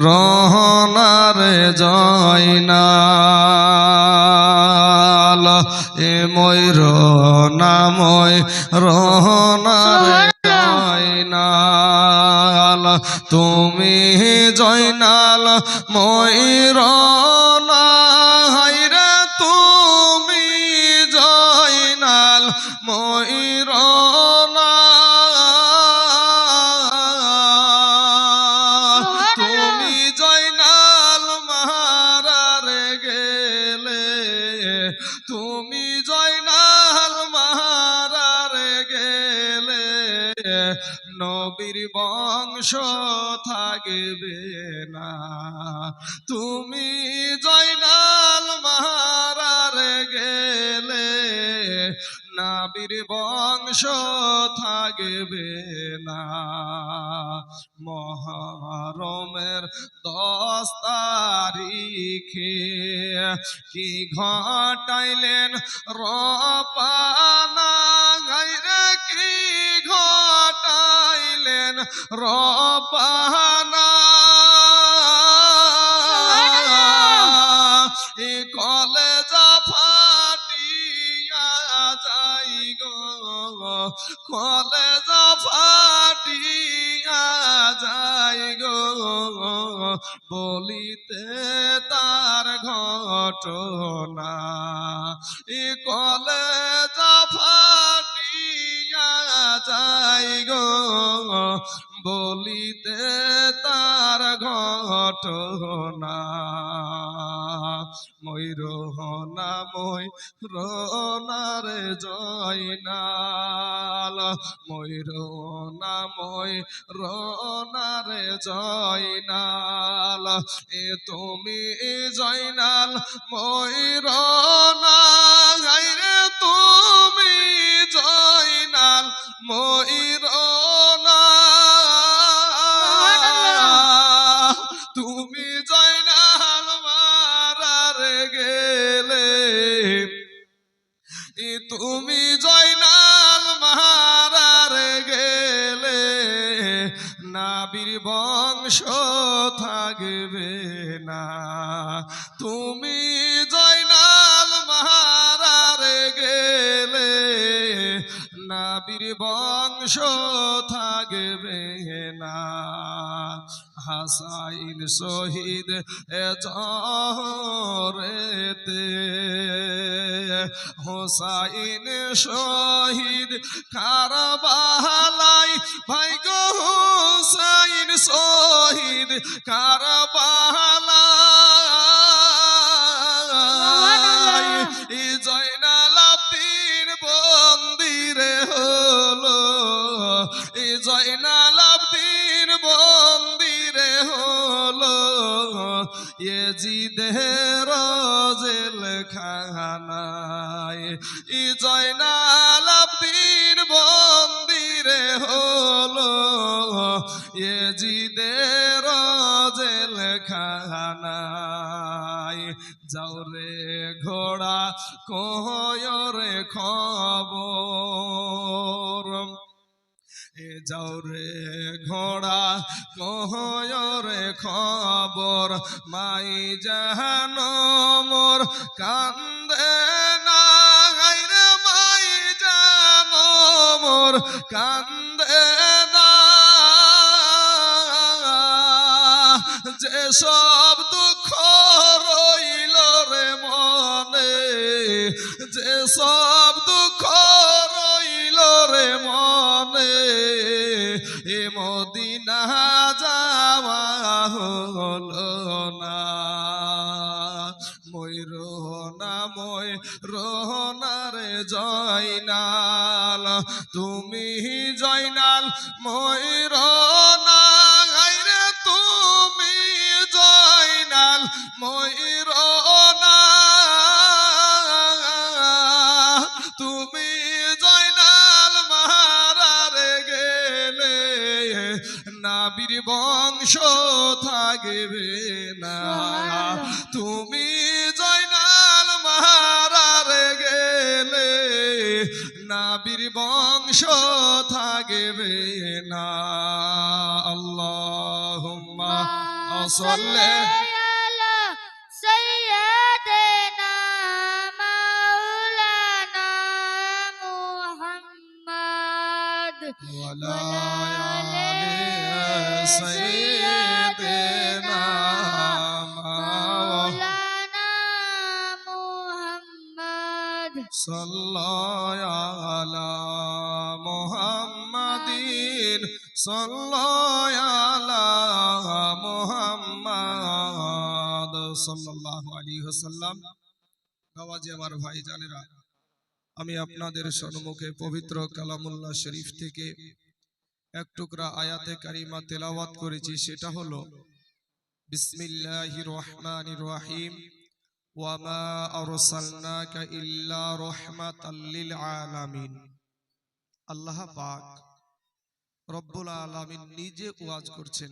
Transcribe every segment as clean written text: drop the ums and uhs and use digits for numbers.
রহনারে জয়নাল এ ময়ূর নাময় রহনারে জয়নাল তুমি জয়নাল ময়ূর না হায়রে তুমি জয়নাল ময়ূর তুমি জয়নাল মারারে গেলে নবীর বংশ থাকবে না তুমি জয়নাল মারারে গেলে নবীর বংশ থাকবে না মহরমের 10 তারিখে কি ঘটাইলেন রপানা গায়রে কি ঘটাইলেন রপানা এ কলেজা ফাটিয়া যাই গো কলেজা ফাটিয়া যাই গো বলিতে তার ঘটনা এ কলেজা ফাটিয়া যাই গো বলিতে তার ঘটনা ময়ূরনা ময়ূরনারে জয়নাল ময়ূরনা ময়ূরনারে জয়নাল এ তুমি জয়নাল ময়ূরনা গায়রে তুমি জয়নাল ময়ূরনা তুমি জয়নাল মারারে গেলে তুমি জয়নাল মারারে গেলে নবীর বংশ থাকবে না তুমি জয়নাল মারারে গেলে নবীর বংশ থাকবে না হাসাইন শহীদ জহরেতে হোসাইন শহীদ কারবালায় ভাই গো হোসাইন শহীদ কারবালায় এই জয়নাল আব্দিন বন্দিরে হলো এই জয়নাল আব্দিন বন্দিরে হলো ইয়েজিদের জেলখানায় এই জয়নাল আব্দিন বন্দিরে হলো ইয়েজিদের জেলখানায় যাও রে ঘোড়া কয়রে খবর যাও রে ঘোড়া কয়রে খবর মাই জানো মোর কান্দে না গায়রে মাই জানো মোর কান্দে না যে সব দুঃখ রইল রে মনে যে সব দুঃখ রইল রে মনে এ মদিনা যাওয়া হলো না ময়ূরনা ময়ূরনারে জয়নাল তুমি জয়নাল ময়ূরনা গায়রে তুমি জয়নাল ময়ূরনা তুমি জয়নাল মারারে গেলে নবীর বংশ থাকবে না তুমি জয়নাল মারারে গেলে নবীর বংশ থাকবে না আল্লাহুম্মা صل على سيدنا مولانا محمد وعلى آل سيدنا مولانا محمد صلى على محمد صلى على محمد সাল্লাল্লাহু আলাইহি ওয়াসাল্লাম। বাবাজি আমার ভাই জানেরা, আমি আপনাদের সম্মুখে পবিত্র কালামুল্লাহ শরীফ থেকে এক টুকরা আয়াতে কারিমা তেলাওয়াত করেছি। সেটা হলো বিসমিল্লাহির রহমানির রহিম, ওয়া মা আরসালনাকা ইল্লা রাহমাতাল লিল আলামিন। আল্লাহ পাক রব্বুল আলামিন নিজে ওয়াজ করছেন।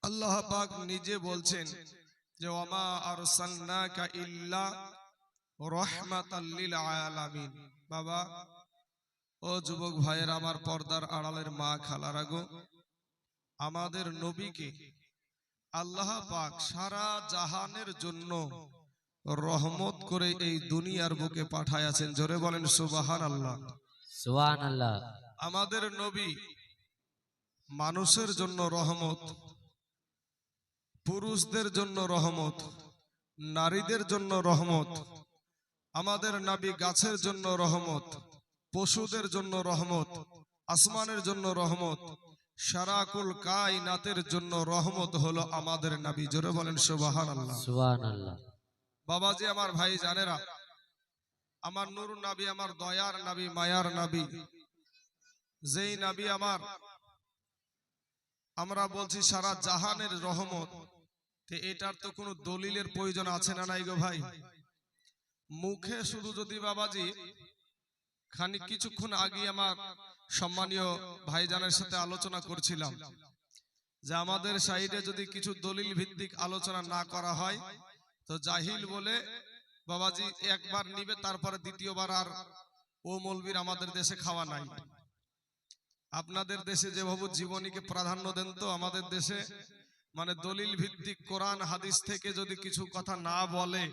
আল্লাহ পাক নিজে বলছেন যে ওয়া মা আরসালনাকা ইল্লা রাহমাতাল লিল আলামিন। বাবা ও যুবক ভাইয়ের, আমার পর্দার আড়ালের মা খালারা গো, আমাদের নবীকে আল্লাহ পাক সারা জাহানের জন্য রহমত করে এই দুনিয়ার বুকে পাঠায়াছেন। জোরে বলেন সুবহানাল্লাহ। সুবহানাল্লাহ। আমাদের নবী মানুষের জন্য রহমত, পুরুষদের জন্য রহমত, নারীদের জন্য রহমত। আমাদের নবী গাছের জন্য রহমত, পশুদের জন্য রহমত, আসমানের জন্য রহমত, সারাকুল কায়নাতের জন্য রহমত হলো আমাদের নবী। জোরে বলেন সুবহানাল্লাহ। সুবহানাল্লাহ। বাবাজি আমার ভাই জানেরা, আমার নূর নবী, আমার দয়ার নবী, মায়ার নবী, যেই নবী আমরা বলছি সারা জাহানের রহমত, এটার তো কোনো দলিলের প্রয়োজন আছে না নাই গো ভাই? মুখে শুধু যদি বাবাজি খানিক কিছুক্ষণ আগে আমার সম্মানীয় ভাইজানের সাথে আলোচনা করছিলাম যে আমাদের সাইডে যদি কিছু দলিল ভিত্তিক আলোচনা না করা হয় তো জাহিল বলে বাবাজি একবার নিবে, তারপরে দ্বিতীয়বার আর ও মৌলবীর আমাদের দেশে খাওয়া নাই। আপনাদের দেশে যেভাবে জীবনীকে প্রাধান্য দেন, তো আমাদের দেশে মানে দলিল ভিত্তিক কোরআন হাদিস থেকে যদি কিছু কথা না বলে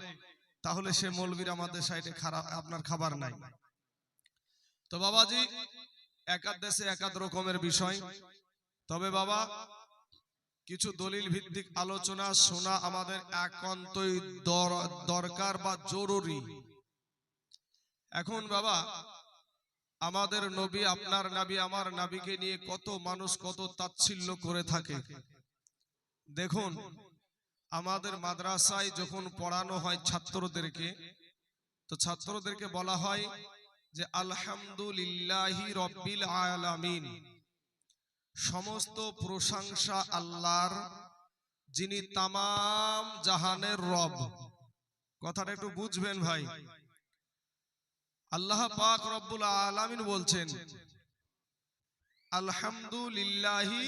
তাহলে সে মৌলবীর আমাদের সাইডে আপনার খাবার নাই। তো বাবাজি একাদ দেশে একাদ রকমের বিষয়, তবে বাবা কিছু দলিল ভিত্তিক আলোচনা শোনা আমাদের একান্তই দরকার বা জরুরি। এখন বাবা আমাদের নবী, আপনার নবী, আমার নবীকে নিয়ে কত মানুষ কত তাচ্ছিল্য করে থাকে। দেখুন আমাদের মাদ্রাসায় যখন পড়ানো হয় ছাত্রদেরকে, তো ছাত্রদেরকে বলা হয় যে আলহামদুলিল্লাহি রব্বিল আলামিন, সমস্ত প্রশংসা আল্লাহর, যিনি তামাম জাহানের রব। কথাটা একটু বুঝবেন ভাই। আল্লাহ পাক রব্বুল আলামিন বলছেন আলহামদুলিল্লাহি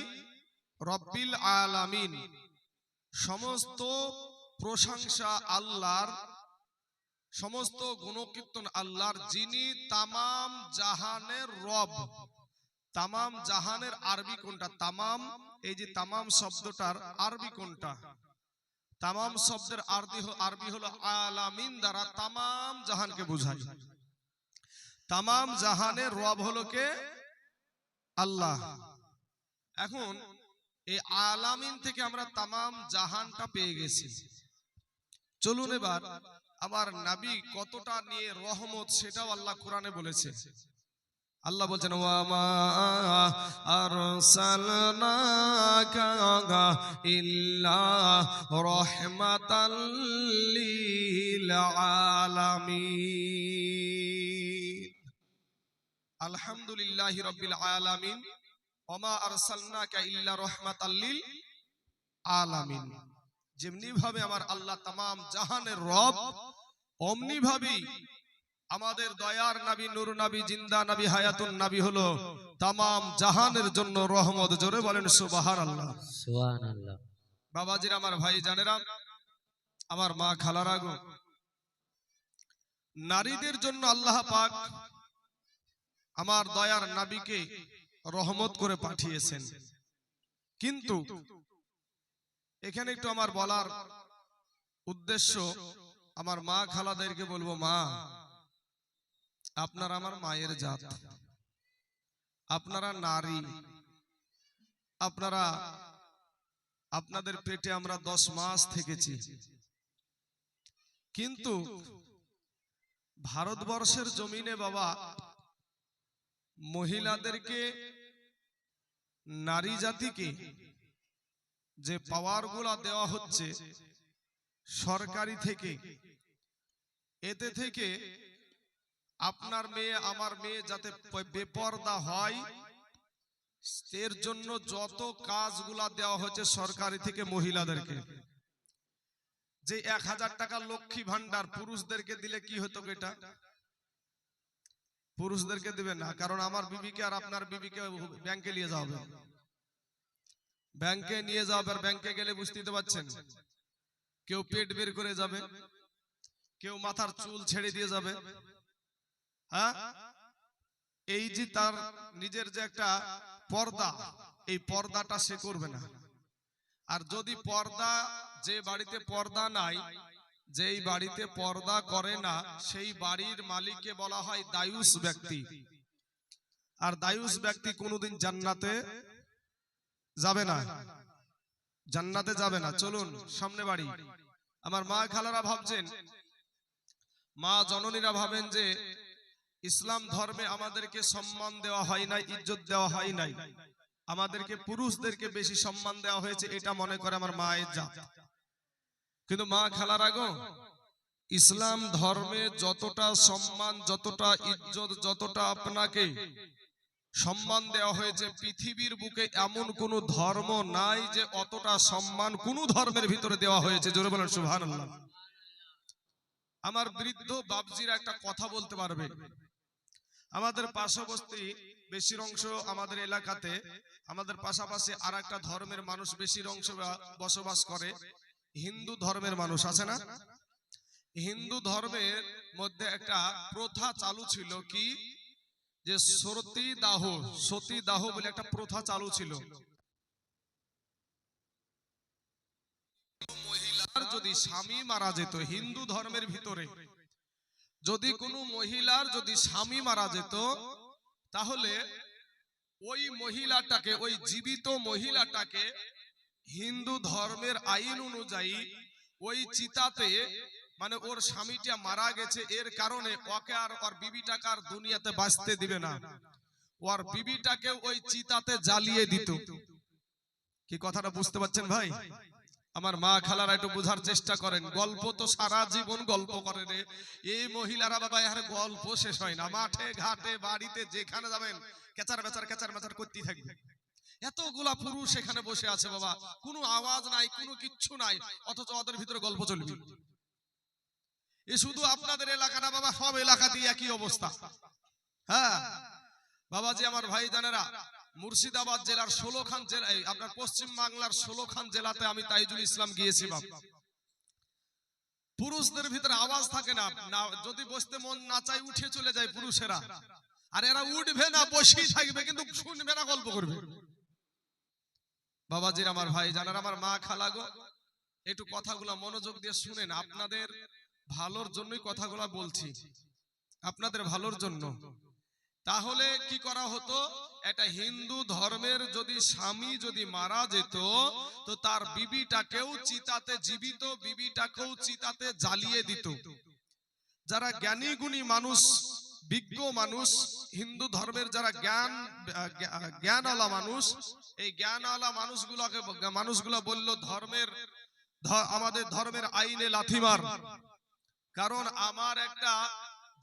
রব্বিল আলামিন, সমস্ত প্রশংসা আল্লাহর, সমস্ত গুণকীর্তন আল্লাহর, যিনি তামাম জাহানের রব। তামাম জাহানের আরবি কোনটা? তামাম, এই যে তামাম শব্দটার আরবি কোনটা? তামাম শব্দের আরবি হলো আলামিন, দ্বারা তামাম জাহানকে বোঝায়। তামাম জাহানের রব হলো কে? আল্লাহ। এখন এই আলামিন থেকে আমরা তামাম জাহানটা পেয়ে গেছি। চলুন এবার আমার নবী কতটা নিয়ে রহমত সেটাও আল্লাহ কোরআনে বলেছে। আল্লাহ বলছেন ওয়া মা আরসালনাকা ইল্লা রাহমাতাল লিল আলামিন। আলহামদুলিল্লাহি রাব্বিল আলামিন ওয়া মা আরসালনাকা ইল্লা রাহমাতাল লিল আলামিন। যেমনি ভাবে আমার আল্লাহ তামাম জাহানের রব, অমনি ভাবে আমাদের দয়ার নবী, নূর নবী, জিন্দা নবী, হায়াতুন নবী হলো তামাম জাহানের জন্য রহমত। জোরে বলেন সুবহানাল্লাহ। সুবহানাল্লাহ। বাবাজির আমার ভাই জানেরা, আমার মা খালারা গো, নারীদের জন্য আল্লাহ পাক আমার দয়ার নবীকে রহমত করে পাঠিয়েছেন। কিন্তু এখানে একটু আমার বলার উদ্দেশ্য, আমার মা খালাদেরকে বলবো, মা আপনারা আমার মায়ের জাত, আপনারা নারী, আপনারা আপনাদের পেটে আমরা 10 মাস থেকেছি, কিন্তু ভারতবর্ষের জমিনে বাবা মহিলাদেরকে, নারী জাতিকে যে পাওয়ারগুলো দেওয়া হচ্ছে সরকারি থেকে, এতে থেকে আপনার মেয়ে আমার মেয়ে যাতে বেপরদা হয়, এর জন্য যত কাজগুলা দেওয়া হচ্ছে সরকারি থেকে মহিলাদেরকে, যে 1000 টাকা লক্ষ্মী ভান্ডার পুরুষদেরকে দিলে কি হতো, এটা পুরুষদেরকে দিবে না, কারণ আমার বিবিকে আর আপনার বিবিকে ব্যাংকে নিয়ে যাওয়া হবে, ব্যাংকে নিয়ে যাওয়া, আর ব্যাংকে গেলে বুঝতে পারছেন, কেউ পেট বের করে যাবে, কেউ মাথার চুল ছেড়ে দিয়ে যাবে। হ্যাঁ, এই যে তার নিজের যে একটা পর্দা, এই পর্দাটা সে করবে না। আর যদি পর্দা, যে বাড়িতে পর্দা নাই, যেই বাড়িতে পর্দা করে না, সেই বাড়ির মালিককে বলা হয় দায়ুস ব্যক্তি। আর দায়ুস ব্যক্তি কোনোদিন জান্নাতে যাবে না, জান্নাতে যাবে না। চলুন সামনে বাড়ি। আমার মা খালারা ভাবছেন, মা জননীরা ভাবেন যে ইসলাম ধর্মে আমাদেরকে সম্মান দেওয়া হয় নাই, ইজ্জত দেওয়া হয় নাই, আমাদেরকে পুরুষদেরকে বেশি সম্মান দেওয়া হয়েছে, এটা মনে করে আমার মায়ের জাত। কিন্তু মা খালারা গো, ইসলাম ধর্মে যতটা সম্মান, যতটা ইজ্জত, যতটা আপনাকে সম্মান দেওয়া হয়েছে, পৃথিবীর বুকে এমন কোন ধর্ম নাই যে অতটা সম্মান কোন ধর্মের ভিতরে দেওয়া হয়েছে। জোরে বলেন সুবহানাল্লাহ। আমার বৃদ্ধ বাবজিরা একটা কথা বলতে পারবে। আমাদের পার্শ্ববর্তী বেশির অংশ আমাদের এলাকাতে, আমাদের পাশাপাশি আর একটা ধর্মের মানুষ বেশির অংশ বসবাস করে, হিন্দু ধর্মের মানুষ আছে না? হিন্দু ধর্মের মধ্যে একটা প্রথা চালু ছিল, কি যে সতী দাহ বলে একটা প্রথা চালু ছিল। মহিলার যদি স্বামী মারা যেত, হিন্দু ধর্মের ভিতরে যদি কোনো মহিলার যদি স্বামী মারা যেত, তাহলে ওই মহিলাটাকে, ওই জীবিত মহিলাটাকে হিন্দু ধর্মের আইন অনুযায়ী ওই চিতাতে, মানে ওর স্বামীটা মারা গেছে এর কারণে ওকে আর ওর বিবিটাকে আর দুনিয়াতে বাঁচতে দিবে না, ওর বিবিটাকে ওই চিতাতে জ্বালিয়ে দিত। কি কথাটা বুঝতে পারছেন ভাই? আমার মা খালারা একটু বোঝার চেষ্টা করেন। গল্প তো সারা জীবন গল্প করে রে এই মহিলারা বাবা, আর গল্প শেষ হয় না। মাঠে ঘাটে বাড়িতে যেখানে যাবেন কেচার মেচার করতেই থাকবে। এতগুলা পুরুষ এখানে বসে আছে বাবা, কোনো আওয়াজ নাই, কোনো কিচ্ছু নাই, অথচ ওদের ভিতরে গল্প চলবে। এ শুধু আপনাদের এলাকা না বাবা, সব এলাকাতেই একই অবস্থা। হ্যাঁ বাবাজি, আমার ভাই জানেরা, মুর্শিদাবাদ জেলার 16খান জেলায়, আপনার পশ্চিম বাংলার 16খান জেলাতে আমি তাইজুল ইসলাম গিয়েছি বাবা। পুরুষদের ভিতরে আওয়াজ থাকে না, যদি বসতে মন না চাই উঠে চলে যায় পুরুষেরা, আর এরা উঠবে না, বসেই থাকবে, কিন্তু শুনবে না, গল্প করবে। বাবাজির, আমার ভাই জানার, আমার মা খালাগো, একটু কথাগুলো মনোযোগ দিয়ে শুনেন। আপনাদের ভালোর জন্যই কথাগুলো বলছি, আপনাদের ভালোর জন্য। তাহলে কি করা হতো, একটা হিন্দু ধর্মের যদি স্বামী যদি মারা যেত, তো তার বিবিটাকেও চিতাতে, জীবিত বিবিটাকেও চিতাতে জ্বালিয়ে দিত। যারা জ্ঞানী গুণী মানুষ, বিজ্ঞ মানুষ, হিন্দু ধর্মের যারা জ্ঞানওয়ালা মানুষ, এই জ্ঞানওয়ালা মানুষগুলো বলল, আমাদের ধর্মের আইনে লাথি মার। কারণ আমার একটা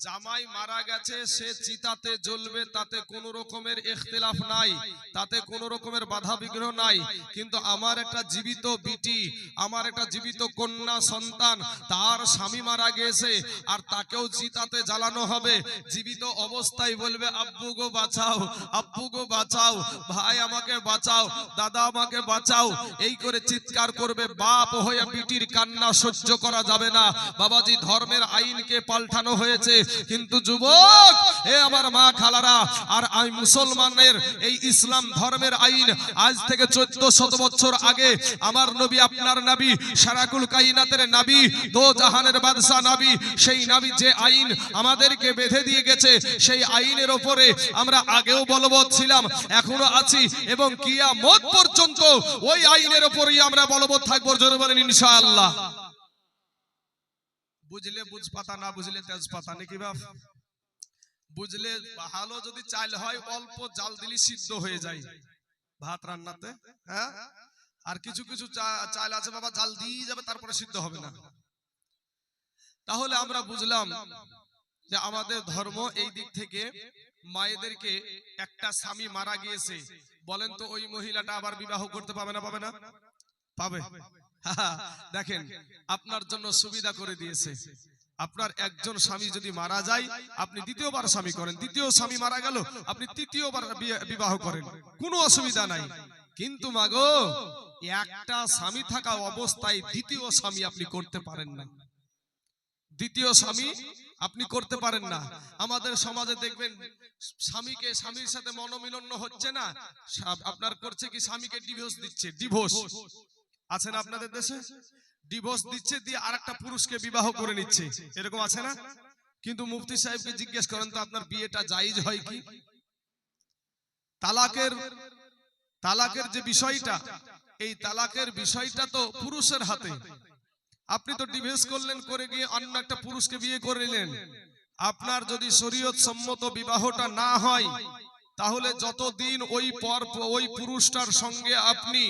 জামাই মারা গেছে, সে চিতাতে জ্বলবে, তাতে কোনো রকমের ইখতিলাফ নাই, তাতে কোনো রকমের বাধা বিঘ্ন নাই। কিন্তু আমার একটা জীবিত বিটি, আমার একটা জীবিত কন্যা সন্তান, তার স্বামী মারা গেছে, আর তাকেও চিতাতে জ্বালানো হবে। জীবিত অবস্থায় বলবে, আব্বু গো বাঁচাও, আব্বু গো বাঁচাও, ভাই আমাকে বাঁচাও, দাদা আমাকে বাঁচাও, এই করে চিৎকার করবে। বাপ হয়ে বিটির কান্না সহ্য করা যাবে না। বাবাজি, ধর্মের আইনকে পাল্টানো হয়েছে। কিন্তু যুবক, এ আমার মা খালারা, আর আমি মুসলমানের এই ইসলাম ধর্মের আইন আজ থেকে 1400 বছর আগে আমার নবী, আপনার নবী, সারাকুল কায়নাতের নবী, দো জাহানের বাদশা নবী, সেই নবী যে আইন আমাদেরকে বেঁধে দিয়ে গেছে, সেই আইনের উপরে আমরা আগেও বলবৎ ছিলাম, এখনো আছি, এবং কিয়ামত পর্যন্ত ওই আইনের উপরেই আমরা বলবৎ থাকবো। জোরে বলেন ইনশাআল্লাহ। বুঝলে বুঝ পাতা, না বুঝলে তেজ পাতা, নাকি বাপ? বুঝলে ভালো, যদি চাল হয় অল্প জাল দিলে সিদ্ধ হয়ে যায় ভাত রান্নাতে, হ্যাঁ। আর কিছু কিছু চাল আছে বাবা, জাল দিয়ে যাবে তারপরে সিদ্ধ হবে না। তাহলে আমরা বুঝলাম যে আমাদের ধর্ম এই দিক থেকে মায়েদেরকে, একটা স্বামী মারা গিয়েছে, বলেন তো ওই মহিলাটা আবার বিবাহ করতে পাবে না? পাবে না? পাবে। দেখেন, আপনার জন্য সুবিধা করে দিয়েছে। আপনার একজন স্বামী যদি মারা যায়, আপনি দ্বিতীয়বার স্বামী করেন, দ্বিতীয় স্বামী মারা গেল, আপনি তৃতীয়বার বিবাহ করেন, কোনো অসুবিধা নাই। কিন্তু মাগো, একটা স্বামী থাকা অবস্থায় দ্বিতীয় স্বামী আপনি করতে পারেন না, দ্বিতীয় স্বামী আপনি করতে পারেন না। আমাদের সমাজে দেখবেন, স্বামীকে স্বামীর সাথে মনোমিলন হচ্ছে না, আপনার করছে কি, স্বামীকে ডিভোর্স দিচ্ছে। ডিভোর্স আছে না আপনাদের দেশে? ডিভোর্স দিচ্ছে, দিয়ে আরেকটা পুরুষকে বিবাহ করে নিচ্ছে, এরকম আছে না? কিন্তু মুফতি সাহেবকে জিজ্ঞেস করেন তো, আপনার বিয়েটা জায়েজ হয় কি? তালাকের যে বিষয়টা, এই তালাকের বিষয়টা তো পুরুষের হাতে। আপনি তো ডিভোর্স করলেন, করে গিয়ে অন্য একটা পুরুষকে বিয়ে করে নিলেন। আপনার যদি শরীয়ত সম্মত বিবাহটা না হয়, তাহলে যতদিন ওই পুরুষটার সঙ্গে আপনি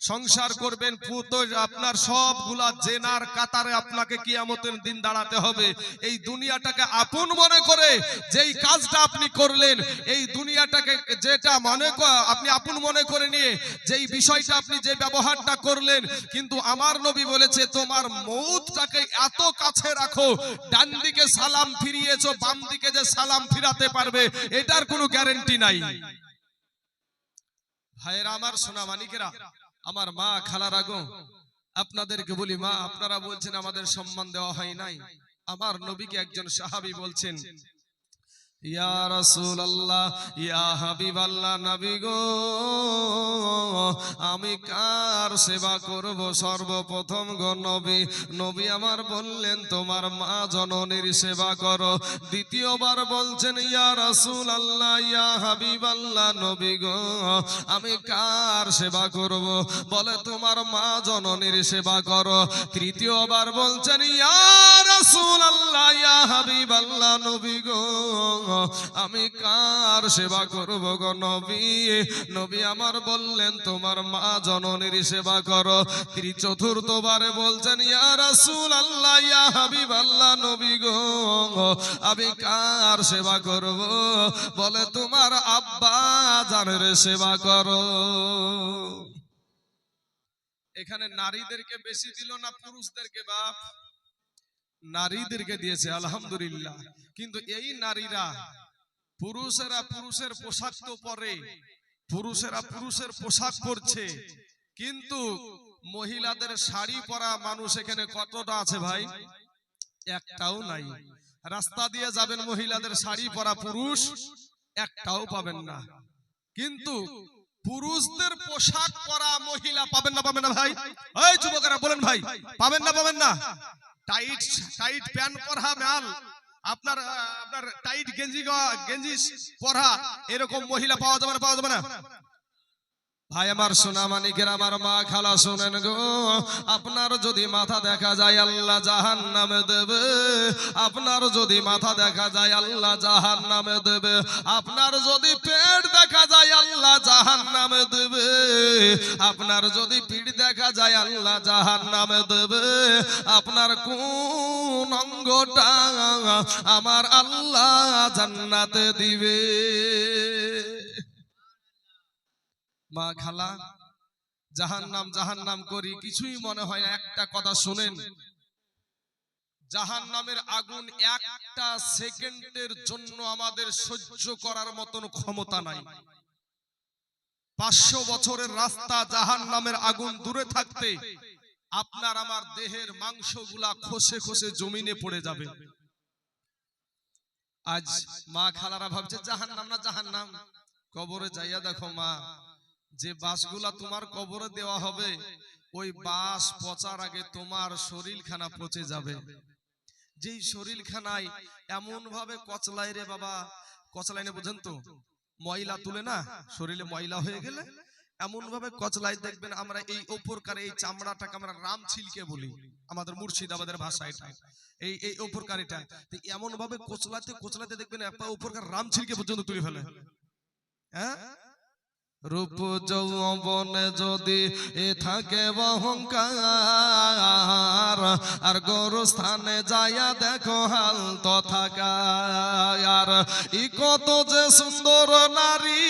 সংসার করবেন, আপনার সবগুলা জেনার কাতারে আপনাকে কিয়ামতের দিন দাঁড়াতে হবে। এই দুনিয়াটাকে আপন মনে করে যেই কাজটা আপনি করলেন, এই দুনিয়াটাকে যেটা আপনি আপন মনে করে নিয়ে যেই বিষয়টা আপনি যে ব্যবহারটা করলেন, কিন্তু আমার নবী বলেছে, তোমার মউতটাকে এত কাছে রাখো, ডান দিকে সালাম ফিরিয়েছো, বাম দিকে যে সালাম ফিরাতে পারবে, এটার কোনো গ্যারান্টি নাই। ভাইয়েরা আমার, সোনা মানিকেরা, আমার মা খালারা গো, আপনাদেরকে বলি, মা, আপনারা বলছেন আমাদের সম্মান দেওয়া হয় নাই। আমার নবীকে একজন সাহাবী বলছেন, ইয়া রাসূলুল্লাহ, ইয়া হাবিবাল্লাহ, নবী গো, আমি কার সেবা করব সর্বপ্রথম গো নবী? নবী আমার বললেন, তোমার মা জননীর সেবা করো। দ্বিতীয়বার বলছেন, ইয়া রাসূলুল্লাহ, ইয়া হাবিবাল্লাহ, নবী গো, আমি কার সেবা করব? বলে, তোমার মা জননীর সেবা করো। তৃতীয়বার বলছেন, ইয়া রাসূলুল্লাহ, ইয়া হাবিবাল্লাহ, নবী গো, আমি কার সেবা করব গো নবী? নবী আমার বললেন, তোমার মা জননীর সেবা করো। চতুর্থবারে বলছেন, ইয়া রাসূলুল্লাহ, ইয়া হাবিবাল্লাহ, নবী গো, আমি কার সেবা করব? বলে, তোমার আব্বা জানের সেবা করো। এখানে নারীদেরকে বেশি দিল না পুরুষদেরকে? বাপ, নারীদেরকে দিয়েছে, আলহামদুলিল্লাহ। কিন্তু এই নারীরা, পুরুষেরা পুরুষের পোশাক তো পরে, পুরুষেরা পুরুষের পোশাক পরছে, কিন্তু মহিলাদের শাড়ি পরা মানুষ এখানে কতটা আছে ভাই? একটাও নাই। রাস্তা দিয়ে যাবেন, মহিলাদের শাড়ি পরা পুরুষ একটাও পাবেন না। কিন্তু পুরুষদের পোশাক পরা মহিলা পাবেন না? পাবেন না ভাই? এই যুবকেরা বলেন ভাই, পাবেন না? পাবেন না? টাইট টাইট প্যান্ট পরা মাল, আপনার টাইট গেঞ্জি পরা এরকম মহিলা পাওয়া যাবে না? পাওয়া যাবে না? ভাই আমার, সোনা মানিকের, আমার মা খালা, শোনেন গো, আপনার যদি মাথা দেখা যায় আল্লাহ জাহান্নামে দেবে। আপনার যদি মাথা দেখা যায় আল্লাহ জাহান্নামে দেবে। আপনার যদি পেট দেখা যায় আল্লাহ জাহান্নামে দেবে। আপনার যদি পিঠ দেখা যায় আল্লাহ জাহান্নামে দেবে। আপনার কোন অঙ্গটা আমার আল্লাহ জান্নাতে দিবে? মা খালা, জাহান্নাম জাহান্নাম করি, কিছুই মনে হয় না। একটা কথা শুনেন, জাহান্নামের আগুন একটা সেকেন্ডের জন্য আমাদের সহ্য করার মতন ক্ষমতা নাই। 500 বছরের রাস্তা, জাহান্নামের আগুন দূরে থাকতে আপনার আমার দেহের মাংসগুলা খসে খসে জমিনে পড়ে যাবে। আজ মা খালারা ভাবছে জাহান্নাম না জাহান্নাম। কবরে যাইয়া দেখো মা, যে বাসগুলা তোমার কবরে দেওয়া হবে ওই বাস পচার আগে তোমার শরীরখানা পচে যাবে। যেই শরীরখানায় এমন ভাবে কচলাই রে বাবা, কচলাইনে বুঝেন তো, ময়লা তুলে না, শরীরে ময়লা হয়ে গেলে এমন ভাবে কচলাই দেখবেন। আমরা এই ওপরকার এই চামড়াটাকে আমরা রাম ছিলকে বলি, আমাদের মুর্শিদাবাদের ভাষা এটা। এই ওপরকারিটা এমন ভাবে কোচলাতে কোচলাতে দেখবেন একটা ওপরকার রাম ছিলকে পর্যন্ত তুলে ফেলে। হ্যাঁ, রূপ যৌবনে যদি এ থাকে অহংকার, আর গরু স্থানে যাইয়া দেখো হাল তথাকার। ই কত যে সুন্দর নারী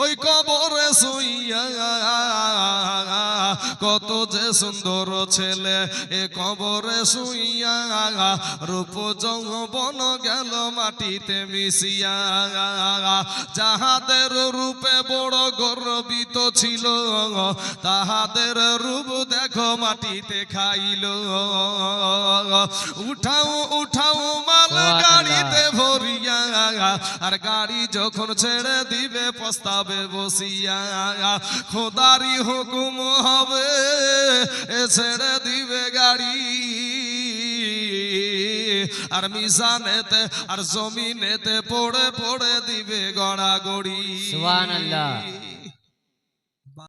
ওই কবরে শুইয়া, কত যে সুন্দর ছেলে এ কবরে শুইয়া। রূপ যৌবন গেল মাটিতে মিশিয়া, যাহাদের রূপে বড় গর্বিত ছিল তাহাদের রূপ দেখো মাটিতে খাইল। উঠাও উঠাও মাল গাড়িতে ভরিয়া, আর গাড়ি যখন ছেড়ে দিবে পস্তাবে বসিয়া। খোদারি হুকুম হবে এ ছেড়ে দিবে গাড়ি, আর মিজানেতে আর জমিনেতে পড়ে পড়ে দিবে গড়াগড়ি। সুবহানাল্লাহ।